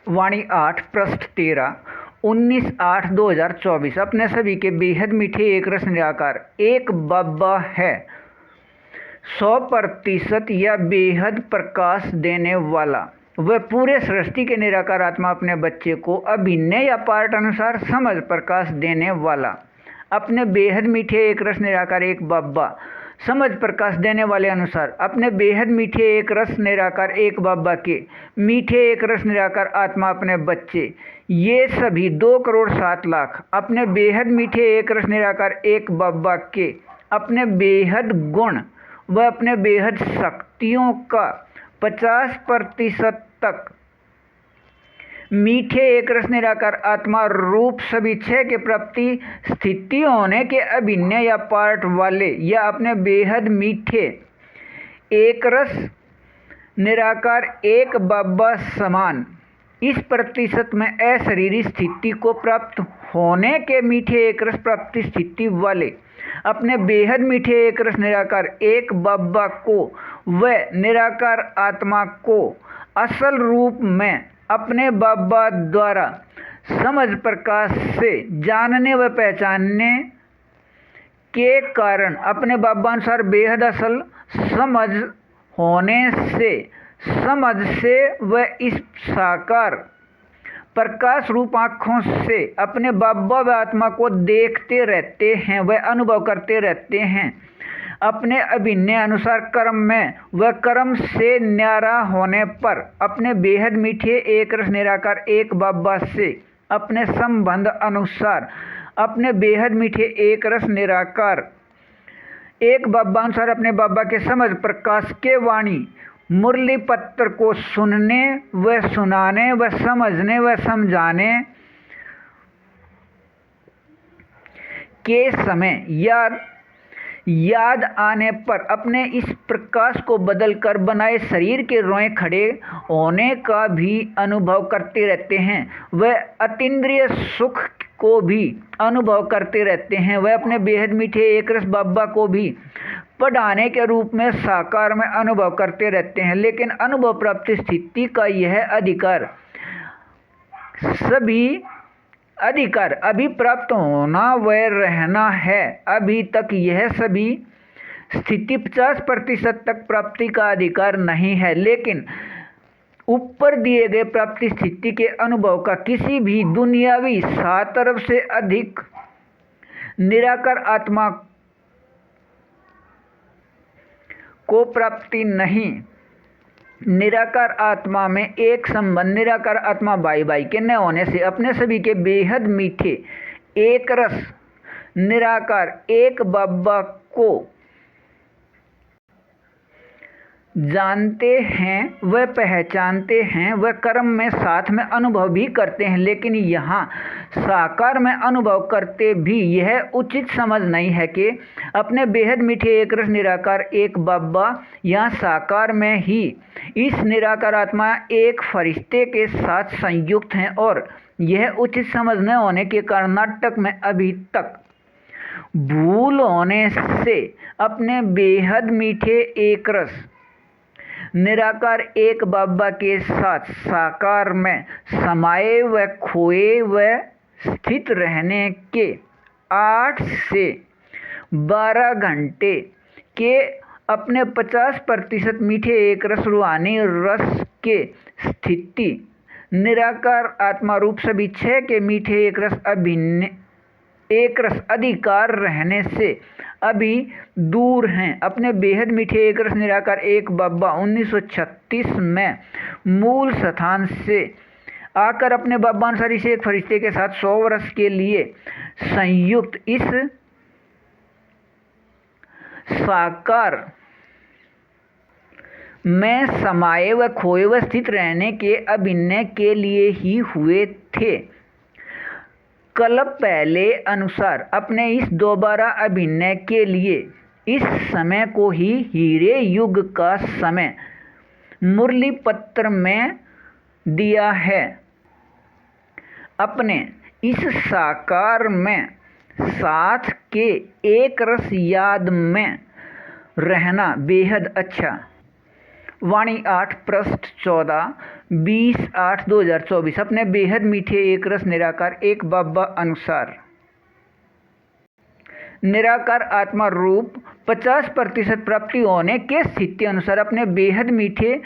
वाणी 8 पृष्ठ 13 19/8/2024 अपने सभी के बेहद मीठे एक रस निराकार एक बब्बा है 100% या बेहद प्रकाश देने वाला। वह पूरे सृष्टि के निराकार आत्मा अपने बच्चे को अभिनय या पार्ट अनुसार समझ प्रकाश देने वाला। अपने बेहद मीठे एक रस निराकार एक बब्बा समझ प्रकाश देने वाले अनुसार अपने बेहद मीठे एक रस निराकार एक बब्बा के मीठे एक रस निराकार आत्मा अपने बच्चे ये सभी 2,07,00,000 अपने बेहद मीठे एक रस निराकार एक बब्बा के अपने बेहद गुण व अपने बेहद शक्तियों का 50% तक मीठे एक रस निराकार आत्मा रूप सभी छह के प्राप्ति स्थिति होने के अभिनय या पार्ट वाले या अपने बेहद मीठे एक रस निराकार एक बब्बा समान इस प्रतिशत में अशरीरी स्थिति को प्राप्त होने के मीठे एक रस प्राप्ति स्थिति वाले अपने बेहद मीठे एक रस निराकार एक बब्बा को व निराकार आत्मा को असल रूप में अपने बब्बा द्वारा समझ प्रकाश से जानने व पहचानने के कारण अपने बब्बा अनुसार बेहद असल समझ होने से व इस साकार प्रकाश रूप आँखों से अपने बब्बा व आत्मा को देखते रहते हैं व अनुभव करते रहते हैं। अपने अभिनय अनुसार कर्म में व कर्म से न्यारा होने पर अपने बेहद मीठे एक रस निराकार एक बब्बा से अपने संबंध अनुसार अपने बेहद मीठे एक रस निराकार एक बब्बा अनुसार अपने बब्बा के समझ प्रकाश के वाणी मुरली पत्र को सुनने व सुनाने व समझने व समझाने के समय याद आने पर अपने इस प्रकाश को बदलकर बनाए शरीर के रोए खड़े होने का भी अनुभव करते रहते हैं। वह अतीन्द्रिय सुख को भी अनुभव करते रहते हैं। वह अपने बेहद मीठे एक रस बब्बा को भी पढ़ाने के रूप में साकार में अनुभव करते रहते हैं। लेकिन अनुभव प्राप्ति स्थिति का यह अधिकार अभी प्राप्त होना व रहना है। अभी तक यह सभी स्थिति 50% तक प्राप्ति का अधिकार नहीं है। लेकिन ऊपर दिए गए प्राप्ति स्थिति के अनुभव का किसी भी दुनियावी 7 अरब से अधिक निराकार आत्मा को प्राप्ति नहीं। निराकार आत्मा में एक संबंध निराकार आत्मा बाई के न होने से अपने सभी के बेहद मीठे एक रस निराकार एक बब्बा को जानते हैं व पहचानते हैं व कर्म में साथ में अनुभव भी करते हैं। लेकिन यहाँ साकार में अनुभव करते भी यह उचित समझ नहीं है कि अपने बेहद मीठे एक रस निराकार एक बब्बा यहाँ साकार में ही इस निराकार आत्मा एक फरिश्ते के साथ संयुक्त हैं और यह उचित समझ न होने के कारण नाटक में अभी तक भूल होने से अपने बेहद मीठे एक रस निराकार एक बब्बा के साथ साकार में समाये व खोए व स्थित रहने के 8 से 12 घंटे के अपने 50% मीठे एक रस रूहानी रस के स्थिति निराकार आत्मा रूप सभी छह के मीठे एक रस अभिन्न एक रस अधिकार रहने से अभी दूर हैं। अपने बेहद मीठे एक रस निराकार एक बब्बा 1936 में मूल स्थान से आकर अपने बब्बा अनुसार इसे एक फरिश्ते के साथ 100 वर्ष के लिए संयुक्त इस साकार में समाये व खोए व स्थित रहने के अभिनय के लिए ही हुए थे। कल्प पहले अनुसार अपने इस दोबारा अभिनय के लिए इस समय को ही हीरे युग का समय मुरली पत्र में दिया है। अपने इस साकार में साथ के एक रस याद में रहना बेहद अच्छा वाणी 8 पृष्ठ 14 20/8/2024 अपने बेहद मीठे एक रस निराकार एक बाबा अनुसार निराकार आत्मा रूप 50% प्राप्ति होने के स्थिति अनुसार अपने बेहद मीठे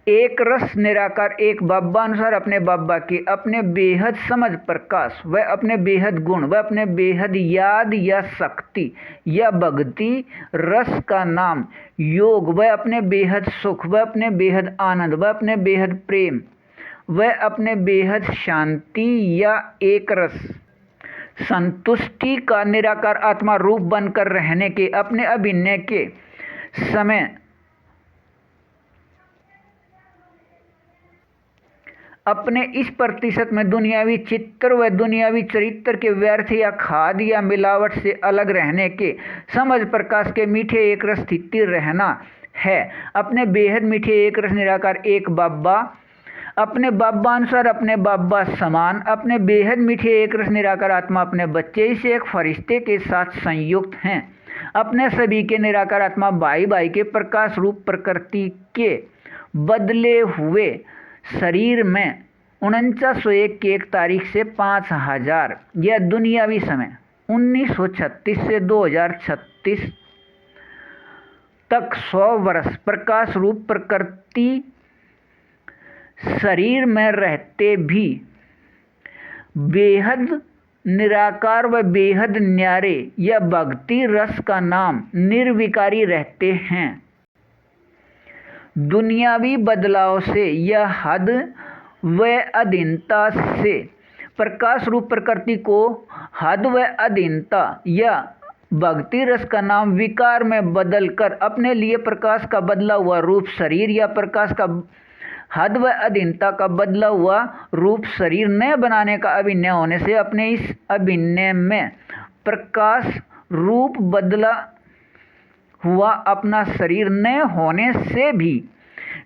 एक रस निराकार एक बाबा अनुसार अपने बाबा की अपने बेहद समझ प्रकाश व अपने बेहद गुण व अपने बेहद याद या शक्ति या भक्ति रस का नाम योग व अपने बेहद सुख व अपने बेहद आनंद व अपने बेहद प्रेम व अपने बेहद शांति या एक रस संतुष्टि का निराकार आत्मा रूप बनकर रहने के अपने अभिनय के समय अपने इस प्रतिशत में दुनियावी चित्र व दुनियावी चरित्र के व्यर्थ या खाद या मिलावट से अलग रहने के समझ प्रकाश के मीठे एक रस स्थिति रहना है। अपने बेहद मीठे एक रस निराकार एक बाबा अपने बाबा अनुसार अपने बाबा समान अपने बेहद मीठे एक रस निराकार आत्मा अपने बच्चे से एक फरिश्ते के साथ संयुक्त हैं। अपने सभी के निराकार आत्मा भाई भाई के प्रकाश रूप प्रकृति के बदले हुए शरीर में 4901 की एक तारीख से 5000 यह दुनियावी समय 1936 से 2036 तक 100 वर्ष प्रकाश रूप प्रकृति शरीर में रहते भी बेहद निराकार व बेहद न्यारे या भक्ति रस का नाम निर्विकारी रहते हैं। दुनियावी बदलाव से या हद व अधीनता से प्रकाश रूप प्रकृति को हद व अधीनता या भक्ति रस का नाम विकार में बदलकर अपने लिए प्रकाश का बदला हुआ रूप शरीर या प्रकाश का हद व अधीनता का बदला हुआ रूप शरीर न बनाने का अभिनय होने से अपने इस अभिनय में प्रकाश रूप बदला हुआ अपना शरीर न होने से भी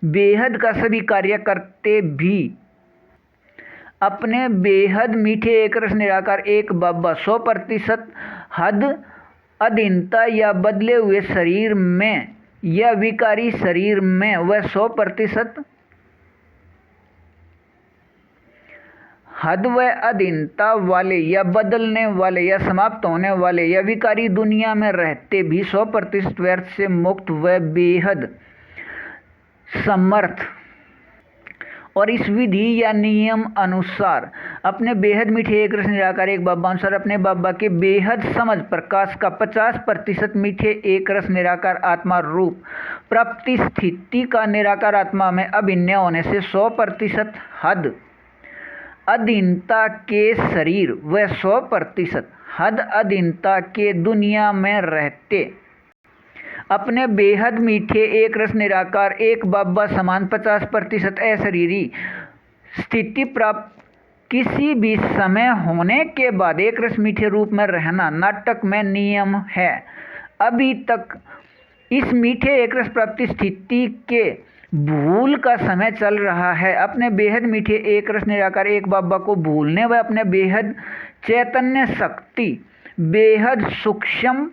बेहद का सभी कार्य करते भी अपने बेहद मीठे एक रस निराकार एक बाबा 100% हद अधीनता या बदले हुए शरीर में या विकारी शरीर में वह 100% हद व अधीनता वाले या बदलने वाले या समाप्त होने वाले या विकारी दुनिया में रहते भी 100% व्यर्थ से मुक्त व बेहद समर्थ और इस विधि या नियम अनुसार अपने बेहद मीठे एक रस निराकार एक बाबा अनुसार अपने बाबा के बेहद समझ प्रकाश का 50% मीठे एक रस निराकार आत्मा रूप प्राप्ति स्थिति का निराकार आत्मा में अभिनय होने से 100% हद अधीनता के शरीर व 100% हद अधीनता के दुनिया में रहते अपने बेहद मीठे एक रस निराकार एक बाबा समान 50% अशरीरी स्थिति प्राप्त किसी भी समय होने के बाद एक रस मीठे रूप में रहना नाटक में नियम है। अभी तक इस मीठे एक रस प्राप्ति स्थिति के भूल का समय चल रहा है। अपने बेहद मीठे एक रस निराकार एक बाबा को भूलने व अपने बेहद चैतन्य शक्ति बेहद सूक्ष्म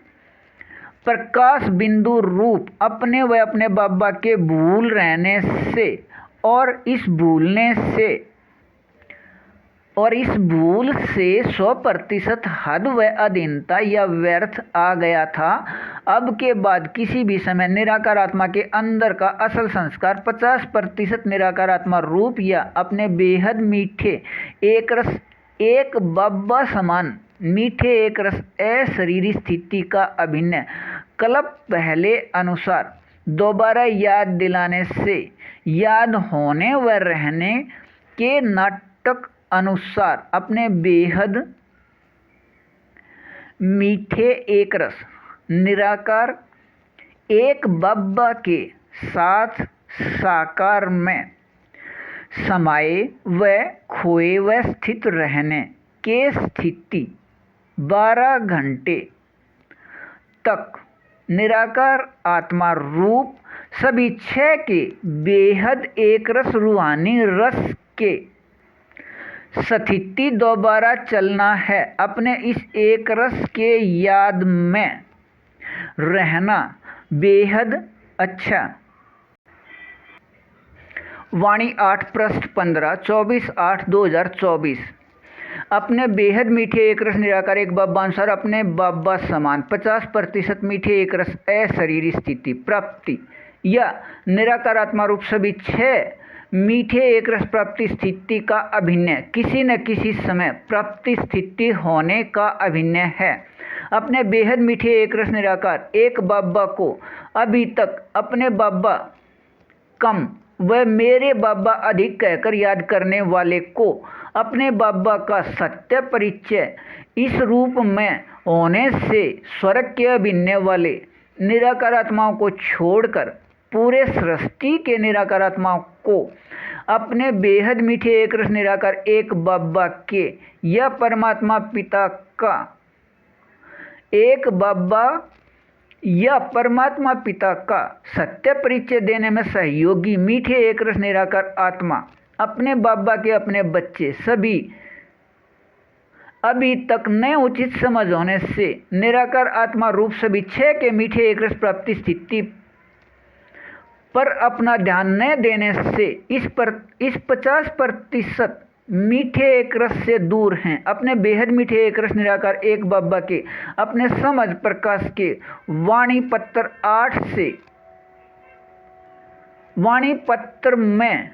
प्रकाश बिंदु रूप अपने व अपने बाबा के भूल रहने से और इस भूल से 100% हद व अधीनता या व्यर्थ आ गया था। अब के बाद किसी भी समय निराकार आत्मा के अंदर का असल संस्कार 50% निराकार आत्मा रूप या अपने बेहद मीठे एक रस एक बाबा समान मीठे एक रस अशरीरी स्थिति का अभिनय कल्प पहले अनुसार दोबारा याद दिलाने से याद होने व रहने के नाटक अनुसार अपने बेहद मीठे एक रस निराकार एक बाबा के साथ साकार में समाये व खोए व स्थित रहने के स्थिति 12 घंटे तक निराकार आत्मा रूप सभी 6 के बेहद एक रस रूहानी रस के स्थिति दोबारा चलना है। अपने इस एक रस के याद में रहना बेहद अच्छा वाणी 8 पृष्ठ 15 24/8/2024। अपने बेहद मीठे एक रस निराकार एक बाबा अनुसार अपने बाबा समान 50% मीठे एक रस अशरीरी स्थिति प्राप्ति या निराकार आत्मा रूप सभी 6 मीठे एक रस प्राप्ति स्थिति का अभिनय किसी न किसी समय प्राप्ति स्थिति होने का अभिनय है। अपने बेहद मीठे एक रस निराकार एक बाबा को अभी तक अपने बाबा कम व मेरे बाबा अधिक कहकर याद करने वाले को अपने बाबा का सत्य परिचय इस रूप में होने से स्वर्ग के अभिनय वाले निराकार आत्माओं को छोड़कर पूरे सृष्टि के निराकार आत्माओं को अपने बेहद मीठे एक रस निराकार एक बाबा के या परमात्मा पिता का एक बाबा या परमात्मा पिता का सत्य परिचय देने में सहयोगी मीठे एक रस निराकार आत्मा अपने बाबा के अपने बच्चे सभी अभी तक न उचित समझ होने से निराकार आत्मा रूप सभी 6 के मीठे एक रस प्राप्ति स्थिति पर अपना ध्यान न देने से इस 50% मीठे एक रस से दूर हैं। अपने बेहद मीठे एक रस निराकार एक बाबा के अपने समझ प्रकाश के वाणी पत्र में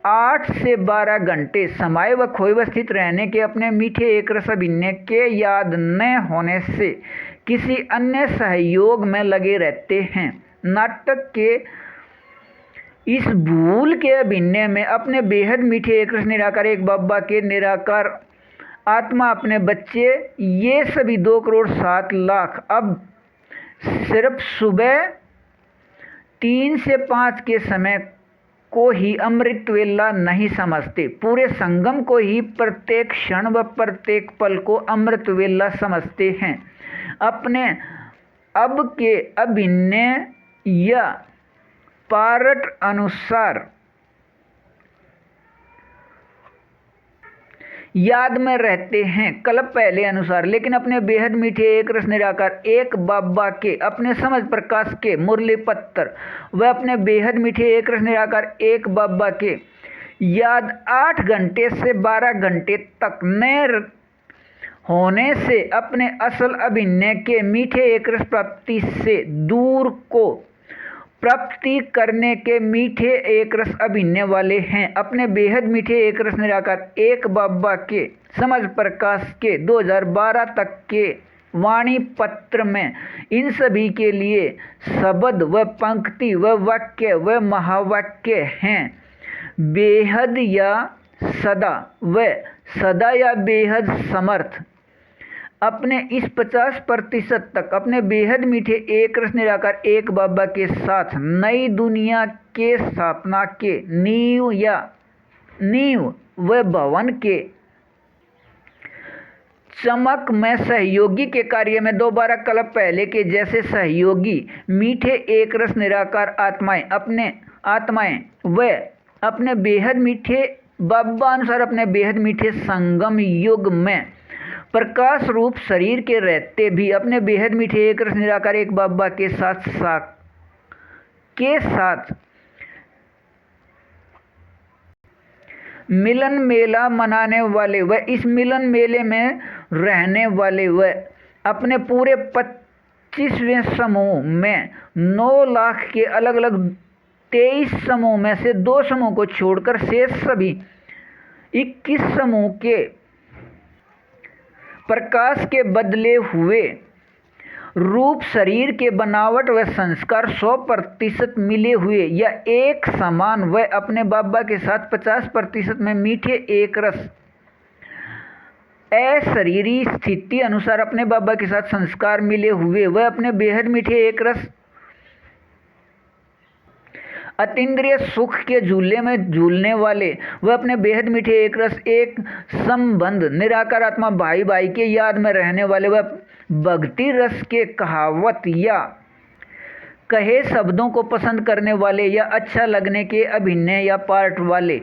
8 से 12 घंटे समय व खोए व स्थित रहने के अपने मीठे एक रस अभिनय के याद न होने से किसी अन्य सहयोग में लगे रहते हैं। नाटक के इस भूल के अभिनय में अपने बेहद मीठे एक रस निराकार एक बाबा के निराकार आत्मा अपने बच्चे ये सभी 2,07,00,000 अब सिर्फ सुबह 3 से 5 के समय को ही अमृत वेला नहीं समझते, पूरे संगम को ही प्रत्येक क्षण व प्रत्येक पल को अमृत वेला समझते हैं। अपने अब के अभिनय या पारट अनुसार याद में रहते हैं कल्प पहले अनुसार, लेकिन अपने बेहद मीठे एक रस निराकार एक बाबा के अपने समझ प्रकाश के मुरली पत्थर व अपने बेहद मीठे एक रस निराकार एक बाबा के याद 8 घंटे से 12 घंटे तक न होने से अपने असल अभिनय के मीठे एक रस प्राप्ति से दूर को प्राप्ति करने के मीठे एक रस अभिनय वाले हैं। अपने बेहद मीठे एक रस निराकार एक बाबा के समझ प्रकाश के 2012 तक के वाणी पत्र में इन सभी के लिए शब्द व पंक्ति व वाक्य व महावाक्य हैं। बेहद या सदा व सदा या बेहद समर्थ अपने इस 50% तक अपने बेहद मीठे एक रस निराकार एक बाबा के साथ नई दुनिया के स्थापना के नींव व भवन के चमक में सहयोगी के कार्य में दोबारा कल्प पहले के जैसे सहयोगी मीठे एक रस निराकार आत्माएं व अपने बेहद मीठे बाबा अनुसार अपने बेहद मीठे संगम युग में प्रकाश रूप शरीर के रहते भी अपने बेहद मीठे एक रस निराकार एक बाबा के साथ मिलन मेला मनाने वाले व इस मिलन मेले में रहने वाले व अपने पूरे 25वें समूह में 9 लाख के अलग अलग 23 समूह में से 2 समूह को छोड़कर शेष सभी 21 समूह के प्रकाश के बदले हुए रूप शरीर के बनावट व संस्कार 100% मिले हुए या एक समान व अपने बाबा के साथ 50% में मीठे एक रस अशरीरी स्थिति अनुसार अपने बाबा के साथ संस्कार मिले हुए व अपने बेहद मीठे एक रस अतीन्द्रिय सुख के झूले में झूलने वाले वह अपने बेहद मीठे एक रस एक संबंध निराकार आत्मा भाई भाई के याद में रहने वाले वह भक्ति रस के कहावत या कहे शब्दों को पसंद करने वाले या अच्छा लगने के अभिनय या पार्ट वाले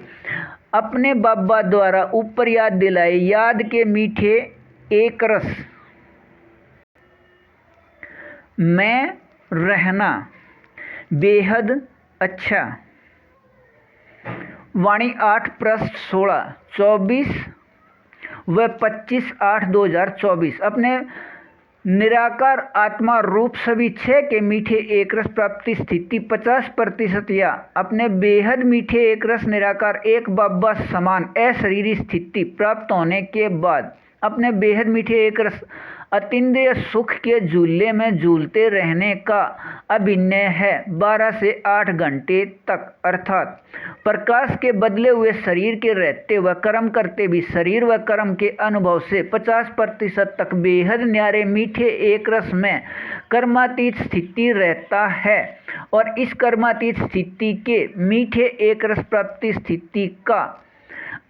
अपने बाबा द्वारा ऊपर याद दिलाए याद के मीठे एक रस में रहना बेहद अच्छा वाणी 8 पृष्ठ 16, 24 व 25/8/2024 अपने निराकार आत्मा रूप सभी 6 के मीठे एक रस प्राप्ति स्थिति 50% या अपने बेहद मीठे एक रस निराकार एक बब्बा समान अशरीरी स्थिति प्राप्त होने के बाद अपने बेहद मीठे एक रस अतीन्द्रिय सुख के झूले में झूलते रहने का अभिनय है 12 से 8 घंटे तक, अर्थात प्रकाश के बदले हुए शरीर के रहते व कर्म करते भी शरीर व कर्म के अनुभव से 50% तक बेहद न्यारे मीठे एक रस में कर्मातीत स्थिति रहता है। और इस कर्मातीत स्थिति के मीठे एक रस प्राप्ति स्थिति का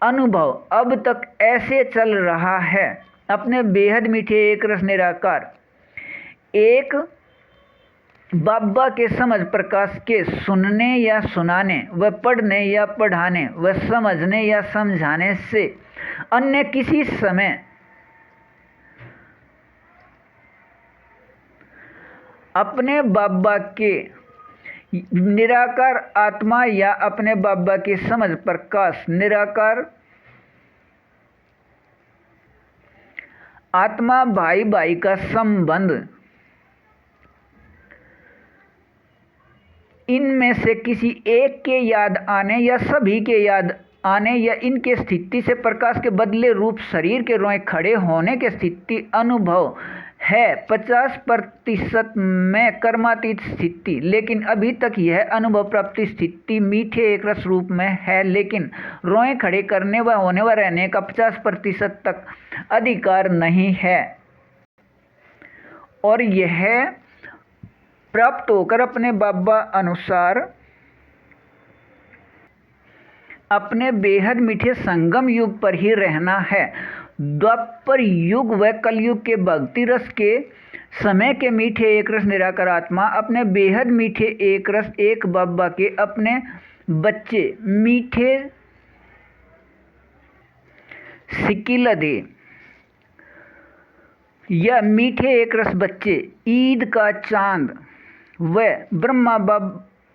अनुभव अब तक ऐसे चल रहा है। अपने बेहद मीठे एक रस निराकार एक बाबा के समझ प्रकाश के सुनने या सुनाने व पढ़ने या पढ़ाने व समझने या समझाने से अन्य किसी समय अपने बाबा के निराकार आत्मा या अपने बाबा के समझ प्रकाश निराकार आत्मा भाई भाई का संबंध इनमें से किसी एक के याद आने या सभी के याद आने या इनके स्थिति से प्रकाश के बदले रूप शरीर के रोए खड़े होने के स्थिति अनुभव है 50% में कर्मातीत स्थिति। लेकिन अभी तक यह अनुभव प्राप्ति स्थिति मीठे एक रस रूप में है, लेकिन रोए खड़े करने व होने व रहने का 50% तक अधिकार नहीं है। और यह प्राप्त होकर अपने बाबा अनुसार अपने बेहद मीठे संगम युग पर ही रहना है। द्वापर युग व कलयुग के भक्ति रस के समय के मीठे एक रस निराकार आत्मा अपने बेहद मीठे एक रस एक बाबा के अपने बच्चे मीठे सिकिलदे या मीठे एक रस बच्चे ईद का चांद व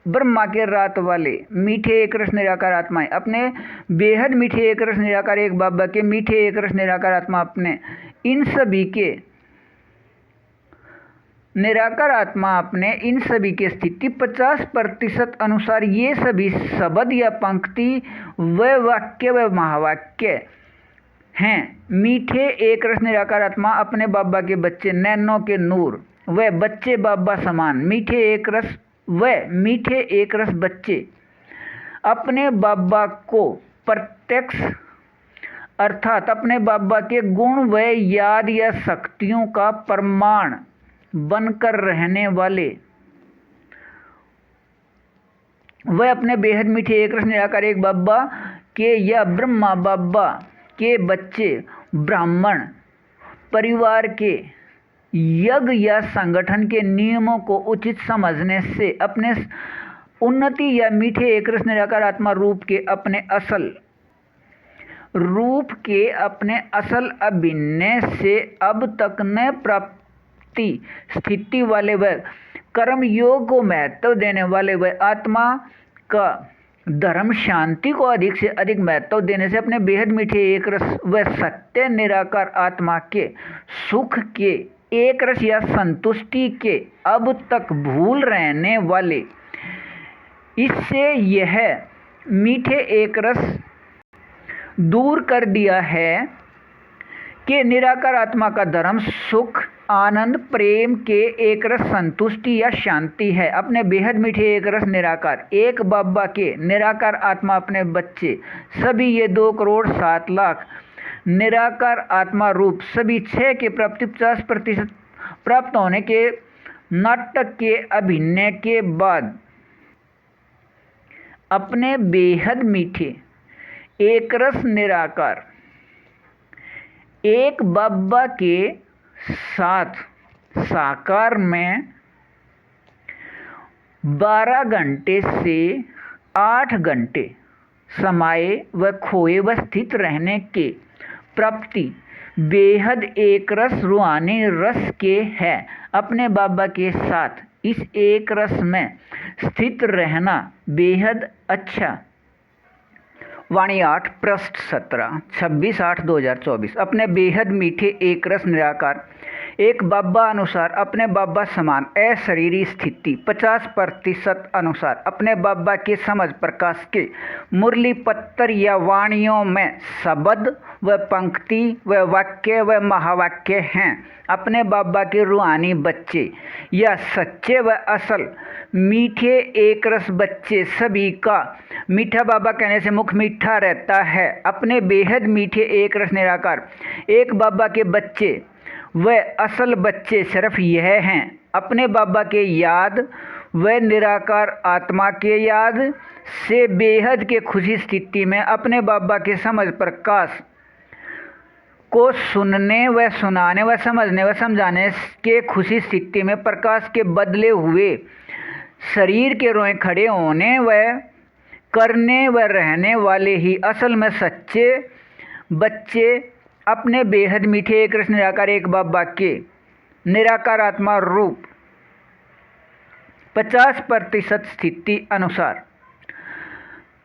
ब्रह्मा के रात वाले मीठे एक रस निराकार आत्माएं अपने बेहद मीठे एक रस निराकार एक बाबा के मीठे एक रस निराकार आत्मा अपने इन सभी के निराकार आत्मा अपने इन सभी के स्थिति 50% अनुसार ये सभी शब्द या पंक्ति व वाक्य व महावाक्य हैं। मीठे एक रस निराकार आत्मा अपने बाबा के बच्चे नैनों के नूर व बच्चे बाबा समान मीठे एक रस व मीठे एक रस बच्चे अपने बाबा को प्रत्यक्ष अर्थात अपने बाबा के गुण व याद या शक्तियों का प्रमाण बनकर रहने वाले वह अपने बेहद मीठे एक रस निराकार एक बाबा के या ब्रह्मा बाबा के बच्चे ब्राह्मण परिवार के यज्ञ या संगठन के नियमों को उचित समझने से अपने उन्नति या मीठे एक रस निराकार आत्मा रूप के अपने असल अभिनय से अब तक न प्राप्ति स्थिति वाले व कर्म योग को महत्व देने वाले व आत्मा का धर्म शांति को अधिक से अधिक महत्व देने से अपने बेहद मीठे एक रस व सत्य निराकार आत्मा के सुख के एक रस या संतुष्टि के अब तक भूल रहने वाले इससे यह मीठे एक रस दूर कर दिया है कि निराकार आत्मा का धर्म सुख आनंद प्रेम के एक रस संतुष्टि या शांति है। अपने बेहद मीठे एक रस निराकार एक बाबा के निराकार आत्मा अपने बच्चे सभी ये 2,07,00,000 निराकार आत्मा रूप सभी 6 के प्राप्ति 50% प्राप्त होने के नाटक के अभिनय के बाद अपने बेहद मीठे एक रस निराकार एक बाबा के साथ साकार में 12 घंटे से 8 घंटे समाये व खोए व स्थित रहने के प्राप्ति बेहद एक रस रूहानी रस के है। अपने बाबा के साथ इस एक रस में स्थित रहना बेहद अच्छा वाणी 8 पृष्ठ 17 26/8/2024। अपने बेहद मीठे एक रस निराकार एक बाबा अनुसार अपने बाबा समान अशरीरी स्थिति 50% अनुसार अपने बाबा के समझ प्रकाश के मुरली पत्तर या वाणियों में शब्द व पंक्ति व वाक्य व महावाक्य हैं। अपने बाबा के रूहानी बच्चे या सच्चे व असल मीठे एक रस बच्चे सभी का मीठा बाबा कहने से मुख मीठा रहता है। अपने बेहद मीठे एक रस निराकार एक बाबा के बच्चे व असल बच्चे सिर्फ यह हैं, अपने बाबा के याद व निराकार आत्मा के याद से बेहद के खुशी स्थिति में अपने बाबा के समझ प्रकाश को सुनने व सुनाने व समझने व समझाने के खुशी स्थिति में प्रकाश के बदले हुए शरीर के रोए खड़े होने व करने व रहने वाले ही असल में सच्चे बच्चे अपने बेहद मीठे एक रस निराकार एक बाबा के निराकार आत्मा रूप 50% स्थिति अनुसार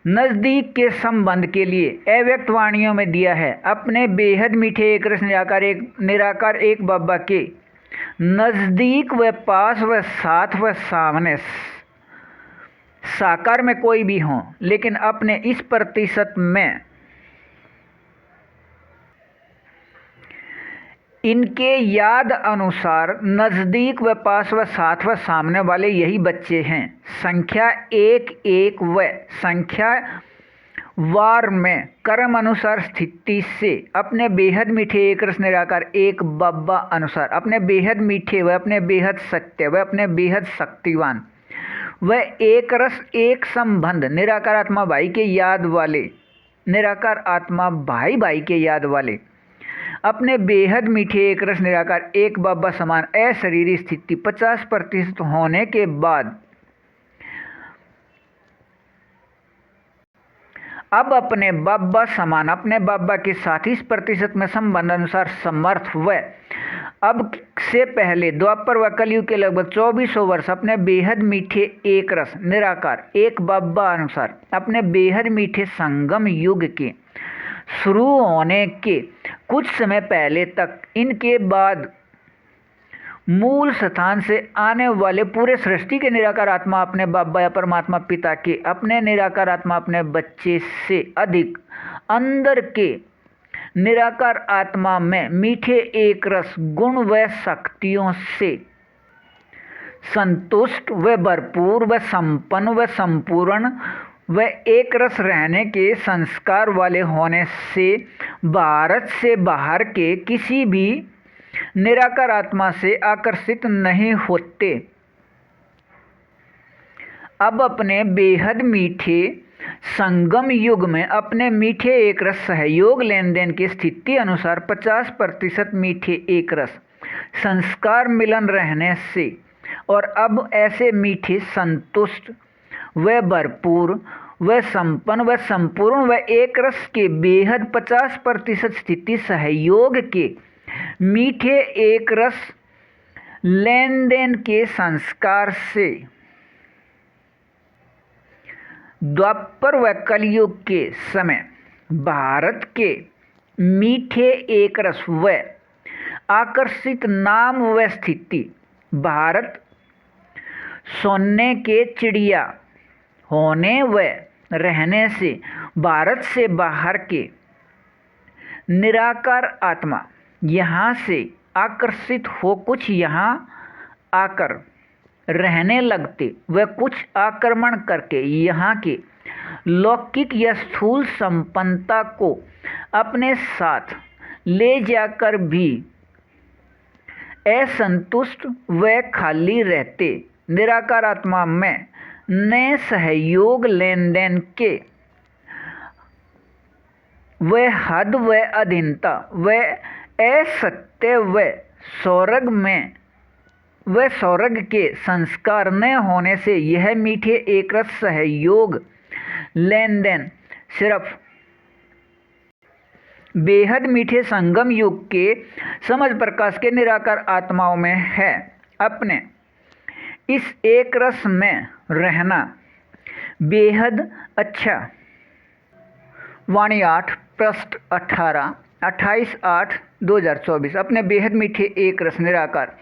नज़दीक के संबंध के लिए अव्यक्त वाणियों में दिया है। अपने बेहद मीठे एक रस निराकार एक बाबा के नज़दीक व पास व साथ व सामने साकार में कोई भी हो, लेकिन अपने इस प्रतिशत में इनके याद अनुसार नज़दीक व पास व साथ व सामने वाले यही बच्चे हैं। संख्या 1 व संख्या वार में कर्म अनुसार स्थिति से अपने बेहद मीठे एक रस निराकार एक बाबा अनुसार अपने बेहद मीठे व अपने बेहद सत्य व अपने बेहद शक्तिवान व एक रस एक संबंध निराकार आत्मा भाई के याद वाले निराकार आत्मा भाई भाई के याद वाले अपने बेहद मीठे एक रस निराकार एक बाबा समान अशरीरी स्थिति 50% होने के बाद अब अपने बाबा समान अपने बाबा के साथ इस प्रतिशत में संबंध अनुसार समर्थ व अब से पहले द्वापर व कलयुग के लगभग 2400 वर्ष अपने बेहद मीठे एक रस निराकार एक बाबा अनुसार अपने बेहद मीठे संगम युग के शुरू होने के कुछ समय पहले तक इनके बाद मूल स्थान से आने वाले पूरे सृष्टि के निराकार आत्मा अपने बाबा या परमात्मा पिता के अपने निराकार आत्मा अपने बच्चे से अधिक अंदर के निराकार आत्मा में मीठे एक रस गुण व शक्तियों से संतुष्ट व भरपूर व संपन्न व संपूर्ण व एक रस रहने के संस्कार वाले होने से भारत से बाहर के किसी भी निराकार आत्मा से आकर्षित नहीं होते। अब अपने बेहद मीठे संगम युग में अपने मीठे एक रस सहयोग लेन देन की स्थिति अनुसार 50% मीठे एक रस संस्कार मिलन रहने से और अब ऐसे मीठे संतुष्ट व भरपूर व संपन्न व संपूर्ण व एक रस के बेहद 50% स्थिति सहयोग के मीठे एक रस लेन देन के संस्कार से द्वापर व कलयुग के समय भारत के मीठे एक रस व आकर्षित नाम व स्थिति भारत सोने के चिड़िया होने व रहने से भारत से बाहर के निराकार आत्मा यहाँ से आकर्षित हो कुछ यहाँ आकर रहने लगते व कुछ आक्रमण करके यहाँ के लौकिक या स्थूल संपन्नता को अपने साथ ले जाकर भी असंतुष्ट व खाली रहते। निराकार आत्मा में नए सहयोग लेन देन के व हद व अधीनता व असत्य व सौरग में व सौरग के संस्कार न होने से यह मीठे एक रस सहयोग लेन देन सिर्फ बेहद मीठे संगम युग के समझ प्रकाश के निराकार आत्माओं में है। अपने इस एक रस में रहना बेहद अच्छा वाणी 8 पृष्ठ 18 28/8/2024। अपने बेहद मीठे एक रस निराकार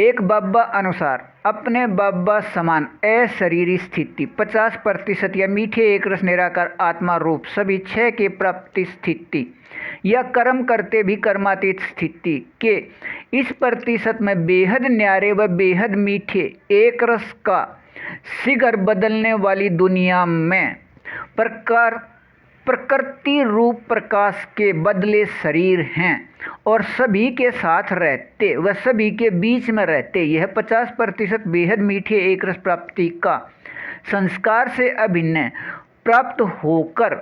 एक बब्बा अनुसार अपने बब्बा समान अशरीरी स्थिति 50% या मीठे एक रस निराकार आत्मा रूप सभी क्षय के प्राप्ति स्थिति या कर्म करते भी कर्मातीत स्थिति के इस प्रतिशत में बेहद न्यारे व बेहद मीठे एक रस का शिखर बदलने वाली दुनिया में प्रकृति रूप प्रकाश के बदले शरीर हैं और सभी के साथ रहते व सभी के बीच में रहते यह 50% बेहद मीठे एक रस प्राप्ति का संस्कार से अभिन्न प्राप्त होकर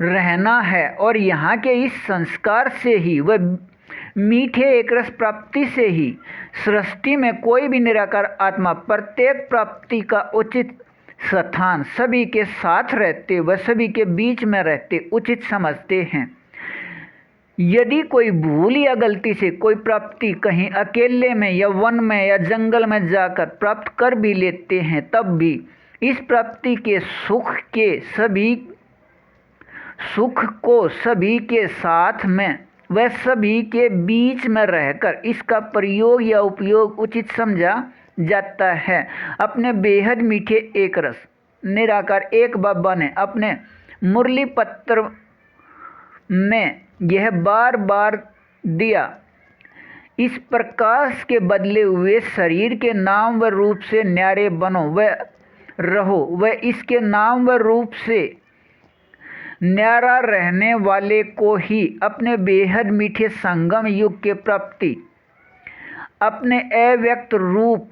रहना है और यहाँ के इस संस्कार से ही व मीठे एक रस प्राप्ति से ही सृष्टि में कोई भी निराकार आत्मा प्रत्येक प्राप्ति का उचित स्थान सभी के साथ रहते व सभी के बीच में रहते उचित समझते हैं। यदि कोई भूल या गलती से कोई प्राप्ति कहीं अकेले में या वन में या जंगल में जाकर प्राप्त कर भी लेते हैं तब भी इस प्राप्ति के सुख को सभी के साथ में व सभी के बीच में रहकर इसका प्रयोग या उपयोग उचित समझा जाता है। अपने बेहद मीठे एक रस निराकार एक बाबा ने अपने मुरली पत्र में यह बार बार दिया। इस प्रकाश के बदले हुए शरीर के नाम व रूप से न्यारे बनो व रहो व इसके नाम व रूप से न्यारा रहने वाले को ही अपने बेहद मीठे संगम युग के प्राप्ति अपने अव्यक्त रूप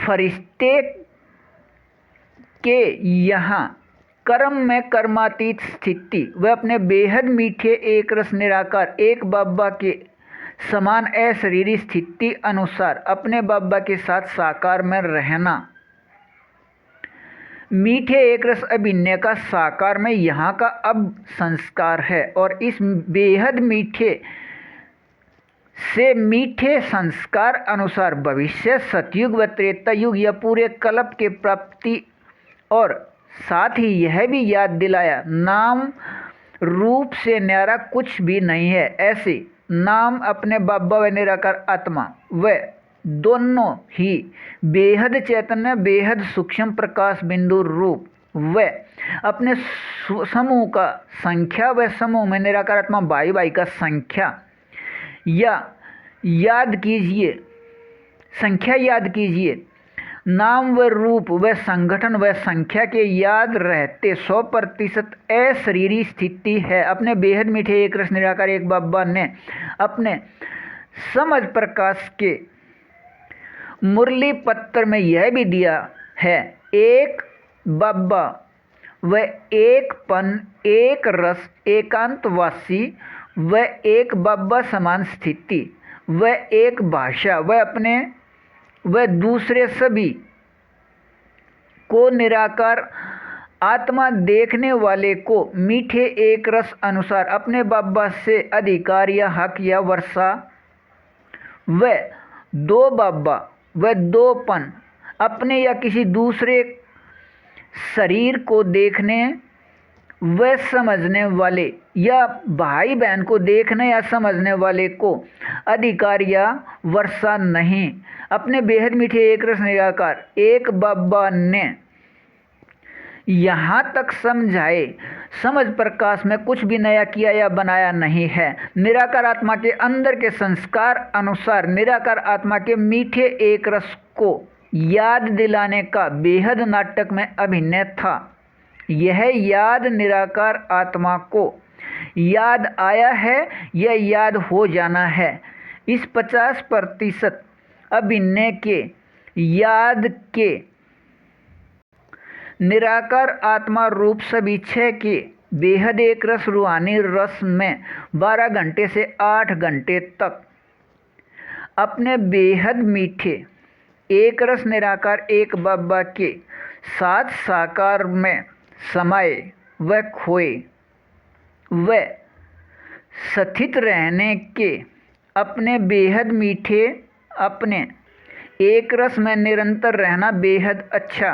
फरिश्ते के यहाँ कर्म में कर्मातीत स्थिति व अपने बेहद मीठे एक रस निराकार एक बाबा के समान अशरीरी स्थिति अनुसार अपने बाबा के साथ साकार में रहना। मीठे एक रस अभिनय का साकार में यहाँ का अब संस्कार है और इस बेहद मीठे से मीठे संस्कार अनुसार भविष्य सतयुग व त्रेता युग या पूरे कल्प के प्राप्ति और साथ ही यह भी याद दिलाया नाम रूप से न्यारा कुछ भी नहीं है। ऐसे नाम अपने बाबा व निराकार आत्मा व दोनों ही बेहद चैतन्य बेहद सूक्ष्म प्रकाश बिंदु रूप व अपने समूह का संख्या व समूह में निराकार आत्मा बाई का संख्या याद कीजिए। नाम व रूप व संगठन व संख्या के याद रहते 100% अशरीरी स्थिति है। अपने बेहद मीठे एक रस निराकार एक बाबा ने अपने समझ प्रकाश के मुरली पत्र में यह भी दिया है एक बाबा व एक पन एक रस एकांतवासी व एक बाबा समान स्थिति व एक भाषा व अपने व दूसरे सभी को निराकार आत्मा देखने वाले को मीठे एक रस अनुसार अपने बाबा से अधिकार या हक या वर्षा व दो बाबा व दोपन अपने या किसी दूसरे शरीर को देखने व समझने वाले या भाई बहन को देखने या समझने वाले को अधिकार या वर्षा नहीं। अपने बेहद मीठे एक रस निराकार एक बाबा ने यहाँ तक समझाए समझ प्रकाश में कुछ भी नया किया या बनाया नहीं है। निराकार आत्मा के अंदर के संस्कार अनुसार निराकार आत्मा के मीठे एक रस को याद दिलाने का बेहद नाटक में अभिनय था। यह याद निराकार आत्मा को याद आया है या याद हो जाना है। इस 50% अभिनय के याद के निराकार आत्मा रूप सभी छह के बेहद एक रस रूहानी रस में 12 घंटे से 8 घंटे तक अपने बेहद मीठे एक रस निराकार एक बाबा के साथ साकार में समाये व खोए व स्थित रहने के अपने बेहद मीठे अपने एक रस में निरंतर रहना बेहद अच्छा